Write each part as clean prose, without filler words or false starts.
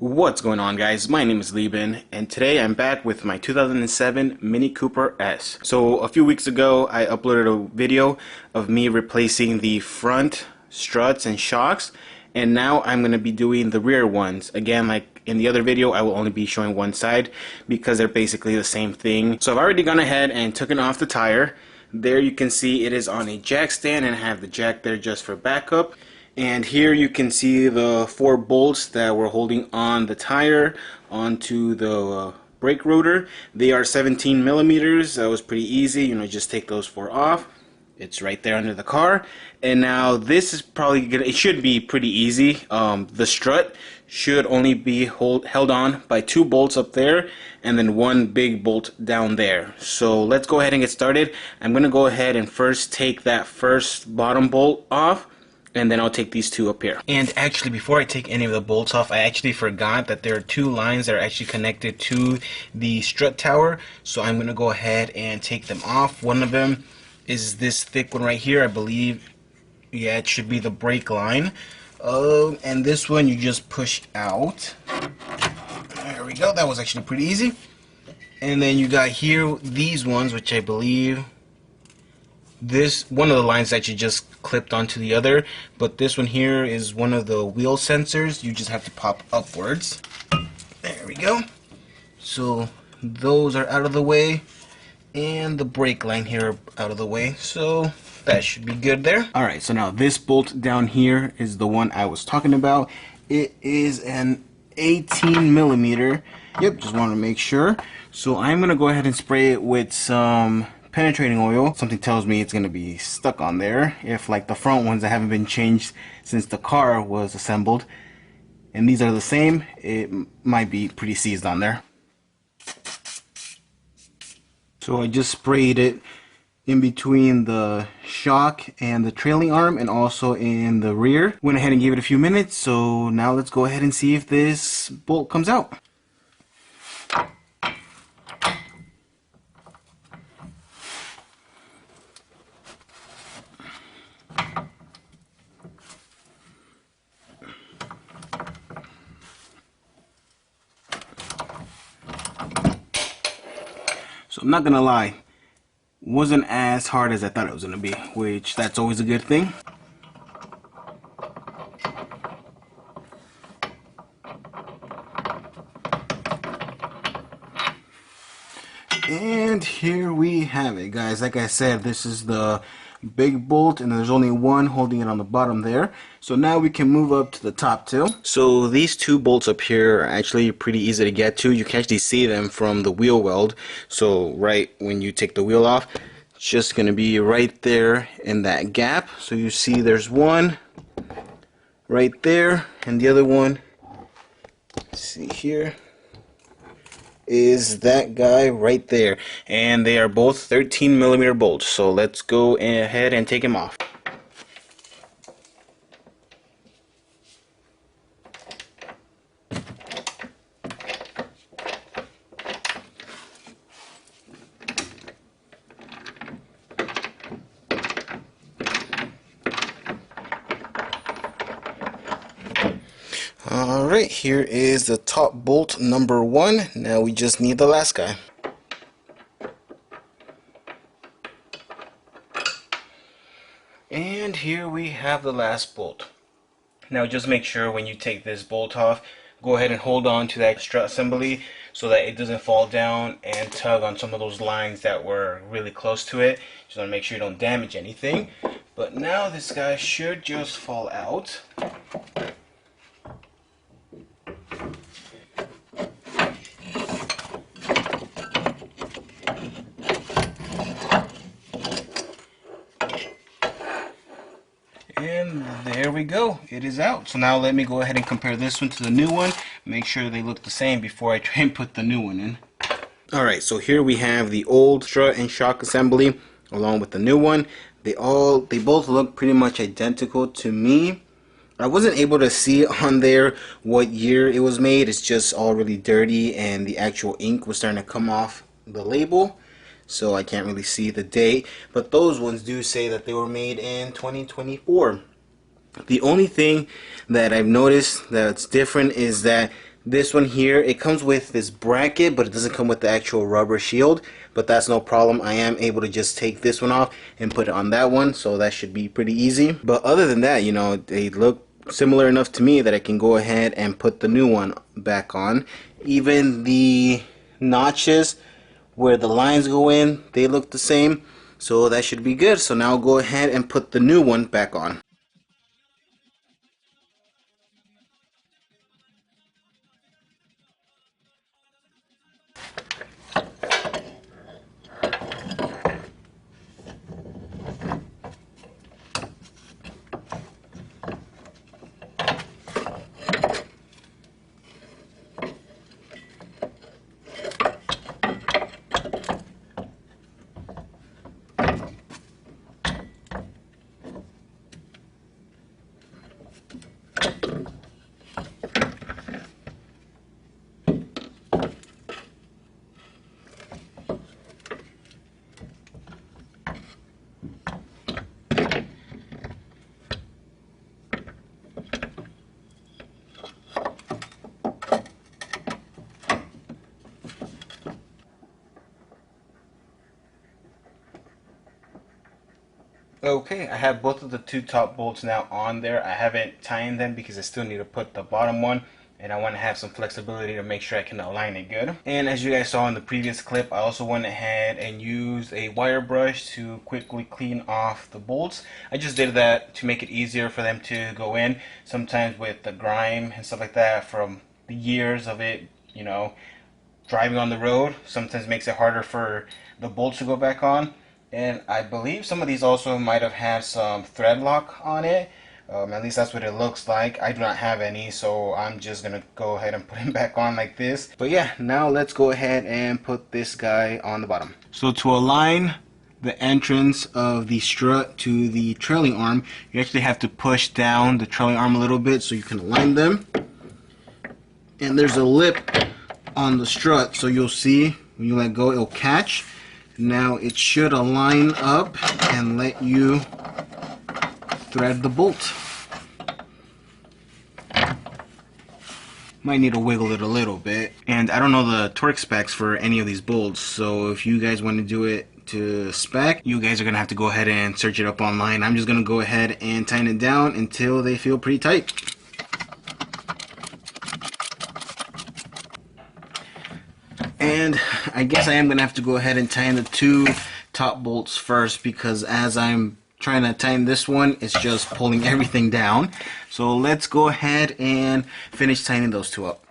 What's going on, guys? My name is Lieben, and today I'm back with my 2007 Mini Cooper S. So a few weeks ago I uploaded a video of me replacing the front struts and shocks, and now I'm going to be doing the rear ones. Again, like in the other video, I will only be showing one side because they're basically the same thing. So I've already gone ahead and taken off the tire. There you can see it is on a jack stand, and I have the jack there just for backup. And here you can see the 4 bolts that were holding on the tire onto the brake rotor. They are 17 millimeters. That was pretty easy. Just take those 4 off. It's right there under the car. And now this is probably gonna, it should be pretty easy. The strut should only be held on by 2 bolts up there and then 1 big bolt down there. So let's go ahead and get started. I'm gonna go ahead and first take that first bottom bolt off, and then I'll take these 2 up here. And actually, before I take any of the bolts off, I actually forgot that there are 2 lines that are actually connected to the strut tower. So I'm gonna go ahead and take them off. One of them is this thick one right here, I believe. Yeah, it should be the brake line. And this one you just push out. There we go. That was actually pretty easy. And then you got here these ones, which I believe this one of the lines actually just clipped onto the other, but this one here is one of the wheel sensors. You just have to pop upwards. There we go. So those are out of the way, and the brake line here out of the way, so that should be good there. Alright, so now this bolt down here is the one I was talking about. It is an 18 millimeter. Yep, just wanted to make sure. So I'm gonna go ahead and spray it with some penetrating oil. Something tells me it's going to be stuck on there. If like the front ones that haven't been changed since the car was assembled, and these are the same, it might be pretty seized on there. So I just sprayed it in between the shock and the trailing arm, and also in the rear. Went ahead and gave it a few minutes. So now let's go ahead and see if this bolt comes out. So I'm not gonna lie, wasn't as hard as I thought it was gonna be, which that's always a good thing. And here we have it, guys. Like I said, this is the big bolt, and there's only one holding it on the bottom there. So now we can move up to the top 2. So these 2 bolts up here are actually pretty easy to get to. You can actually see them from the wheel weld. So right when you take the wheel off, it's just going to be right there in that gap. So you see there's one right there, and the other one, let's see here, is that guy right there, and they are both 13 millimeter bolts. So let's go ahead and take them off. Alright, here is the top bolt number 1. Now we just need the last guy. And here we have the last bolt. Now just make sure when you take this bolt off, go ahead and hold on to that strut assembly so that it doesn't fall down and tug on some of those lines that were really close to it. Just want to make sure you don't damage anything. But now this guy should just fall out. And there we go, it is out. So now let me go ahead and compare this one to the new one, make sure they look the same before I try and put the new one in. Alright, so here we have the old strut and shock assembly along with the new one. They both look pretty much identical to me. I wasn't able to see on there what year it was made. It's just all really dirty, and the actual ink was starting to come off the label, so I can't really see the date, but those ones do say that they were made in 2024. The only thing that I've noticed that's different is that This one here, it comes with this bracket, but it doesn't come with the actual rubber shield, but that's no problem. I am able to just take this one off and put it on that one, so that should be pretty easy. But other than that, you know, they look similar enough to me that I can go ahead and put the new one back on. Even the notches where the lines go in, they look the same, so that should be good. So now I'll go ahead and put the new one back on. Okay, I have both of the two top bolts now on there. I haven't tightened them because I still need to put the bottom one, and I want to have some flexibility to make sure I can align it good. And as you guys saw in the previous clip, I also went ahead and used a wire brush to quickly clean off the bolts. I just did that to make it easier for them to go in. Sometimes with the grime and stuff like that from the years of it, you know, driving on the road sometimes makes it harder for the bolts to go back on. And I believe some of these also might have had some thread lock on it. At least that's what it looks like. I do not have any, so I'm just gonna go ahead and put it back on like this. But yeah, now let's go ahead and put this guy on the bottom. So to align the entrance of the strut to the trailing arm, you actually have to push down the trailing arm a little bit so you can align them. And there's a lip on the strut, so you'll see when you let go, it'll catch. Now it should align up and let you thread the bolt. Might need to wiggle it a little bit. And I don't know the torque specs for any of these bolts, so if you guys want to do it to spec, you guys are gonna have to go ahead and search it up online. I'm just gonna go ahead and tighten it down until they feel pretty tight. And I guess I am going to have to go ahead and tighten the two top bolts first, because as I'm trying to tighten this one, it's just pulling everything down. So let's go ahead and finish tightening those two up.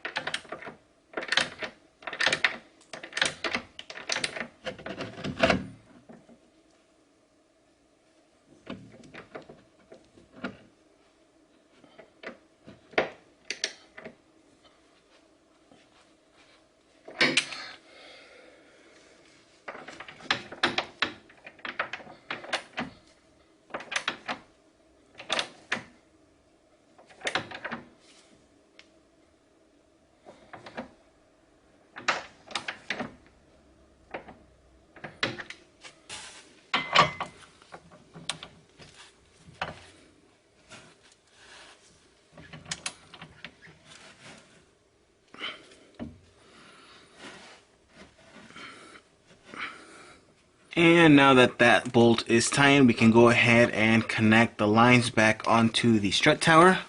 And now that that bolt is tightened, we can go ahead and connect the lines back onto the strut tower.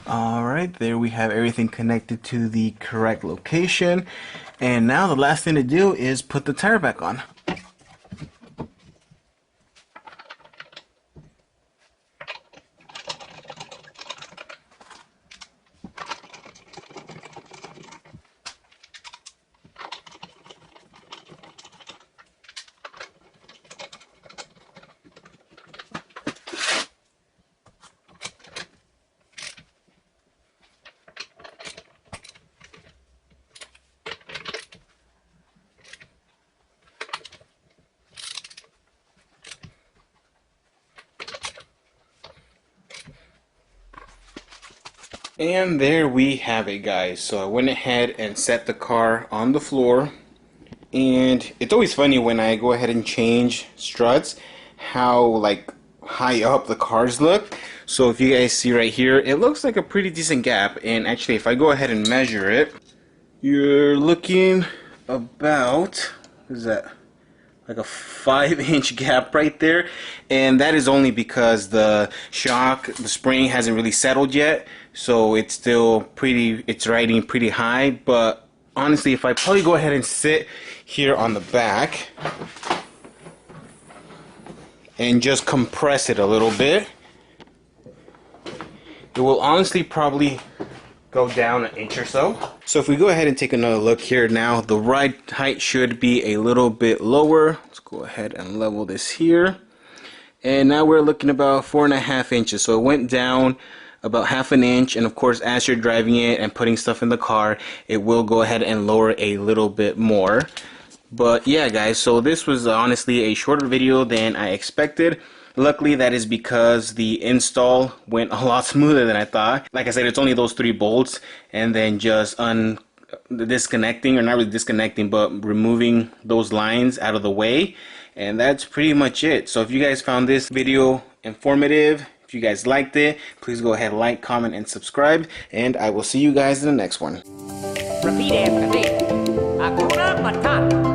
Alright, there we have everything connected to the correct location. And now the last thing to do is put the tire back on. And there we have it, guys. So I went ahead and set the car on the floor. And it's always funny when I go ahead and change struts, how like high up the cars look. So if you guys see right here, it looks like a pretty decent gap. And actually, if I go ahead and measure it, you're looking about, what is that? Like a 5-inch gap right there. And that is only because the spring hasn't really settled yet. So it's still it's riding pretty high. But honestly, if I probably go ahead and sit here on the back and just compress it a little bit, it will honestly probably go down an inch or so. So if we go ahead and take another look here now, the ride height should be a little bit lower. Let's go ahead and level this here. And now we're looking about 4.5 inches. So it went down about 1/2 inch. And of course, as you're driving it and putting stuff in the car, it will go ahead and lower a little bit more. But yeah, guys, so this was honestly a shorter video than I expected. Luckily, that is because the install went a lot smoother than I thought. Like I said, it's only those 3 bolts, and then just disconnecting, or not really disconnecting, but removing those lines out of the way. And that's pretty much it. So if you guys found this video informative, if you guys liked it, please go ahead, like, comment, and subscribe. And I will see you guys in the next one. Repeat after me. Hakuna Matata.